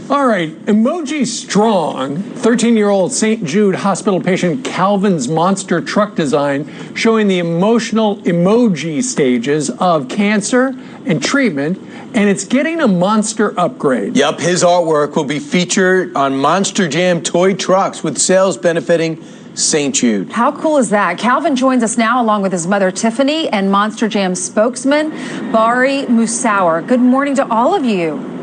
All right, Emoji Strong, 13-year-old St. Jude hospital patient Calvin's monster truck design showing the emotional emoji stages of cancer and treatment, and it's getting a monster upgrade. Yep, his artwork will be featured on Monster Jam toy trucks with sales benefiting St. Jude. How cool is that? Calvin joins us now along with his mother Tiffany and Monster Jam spokesman Bari Musauer. Good morning to all of you.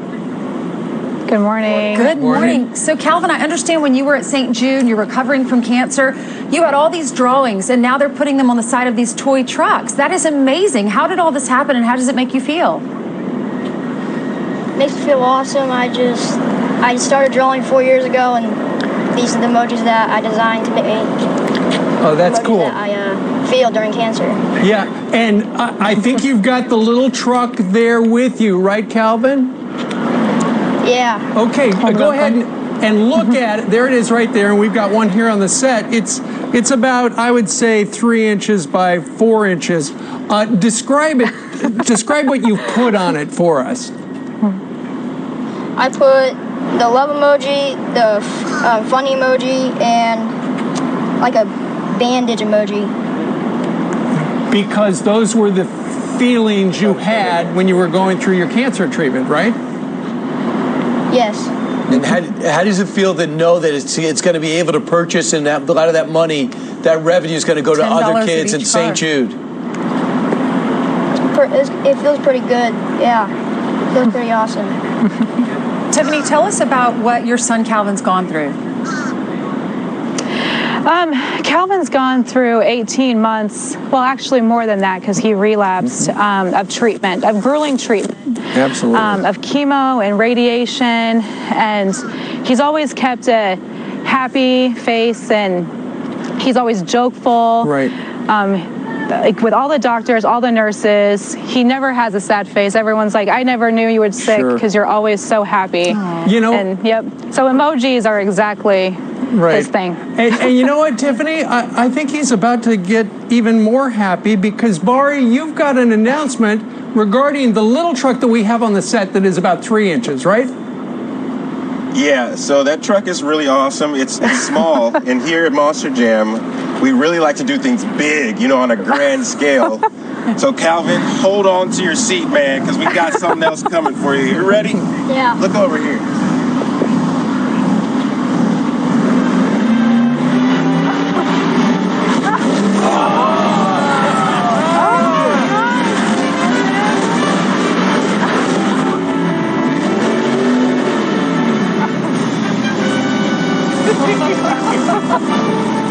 Good morning. Good morning. So Calvin, I understand when you were at St. Jude, you're recovering from cancer, you had all these drawings and now they're putting them on the side of these toy trucks. That is amazing. How did all this happen and how does it make you feel? Makes me feel awesome. I started drawing 4 years ago, and these are the emojis that I designed to make. Oh, that's cool. That I feel during cancer. Yeah, and I think you've got the little truck there with you, right, Calvin? Yeah. Okay, go ahead and look at it. There it is right there, and we've got one here on the set. It's about, I would say, 3 inches by 4 inches. Describe it. Describe what you put on it for us. I put the love emoji, the funny emoji, and like a bandage emoji. Because those were the feelings you had when you were going through your cancer treatment, right? Yes. And how does it feel to know that it's going to be able to purchase, and that a lot of that money, that revenue is going to go to other kids in St. Jude? It feels pretty good. Yeah. It feels pretty awesome. Tiffany, tell us about what your son Calvin's gone through. Calvin's gone through 18 months, well, actually more than that, because he relapsed of treatment, of grueling treatment. Absolutely. Of chemo and radiation, and he's always kept a happy face, and he's always jokeful. Right. Like with all the doctors, all the nurses, he never has a sad face. Everyone's like, I never knew you were sick because you're always so happy. Aww. You know, and yep. So emojis are exactly his thing. And you know what, Tiffany? I think he's about to get even more happy because, Bari, you've got an announcement regarding the little truck that we have on the set that is about 3 inches, right? Yeah, so that truck is really awesome. It's small, and here at Monster Jam, we really like to do things big, you know, on a grand scale. So Calvin, hold on to your seat, man, because we got something else coming for you. You ready? Yeah. Look over here.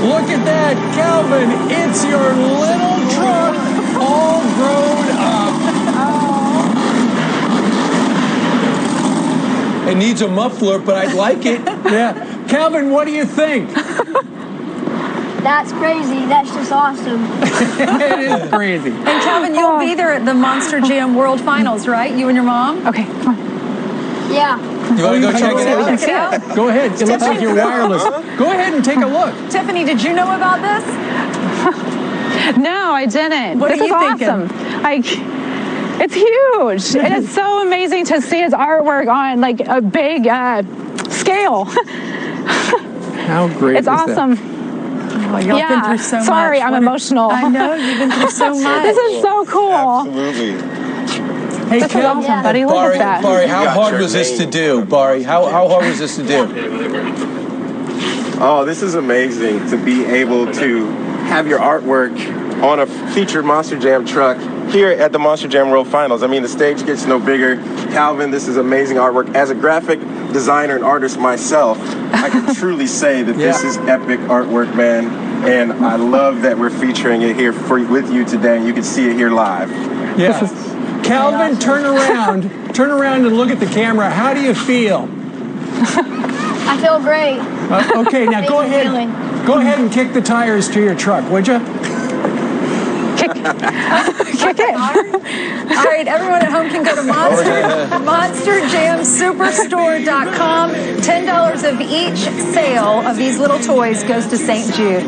Look at that, Calvin. It's your little truck all grown up. It needs a muffler, but I'd like it. Yeah. Calvin, what do you think? That's crazy. That's just awesome. It is crazy. And Calvin, you'll be there at the Monster Jam World Finals, right? You and your mom? Okay, come on. Yeah. You want to go check it out? Go ahead. It looks like you're wireless. Go ahead and take a look. Tiffany, did you know about this? No, I didn't. What this are is you awesome. Like, it's huge. And it's so amazing to see his artwork on like a big scale. How great it's is awesome. Oh, y'all been through so much. Sorry, I'm emotional. I know, you've been through so much. This is so cool. Absolutely. Hey, This is awesome, buddy. Look at that. Bari, how hard was this to do? Bari, how hard was this to do? Oh, this is amazing to be able to have your artwork on a featured Monster Jam truck here at the Monster Jam World Finals. I mean, the stage gets no bigger. Calvin, this is amazing artwork. As a graphic designer and artist myself, I can truly say that this is epic artwork, man. And I love that we're featuring it here with you today, and you can see it here live. Yeah. Calvin, turn around. Turn around and look at the camera. How do you feel? I feel great. Okay, now go ahead. Go ahead and kick the tires to your truck, would you? Kick it. All right, everyone at home can go to MonsterJamSuperstore.com. $10 of each sale of these little toys goes to St. Jude.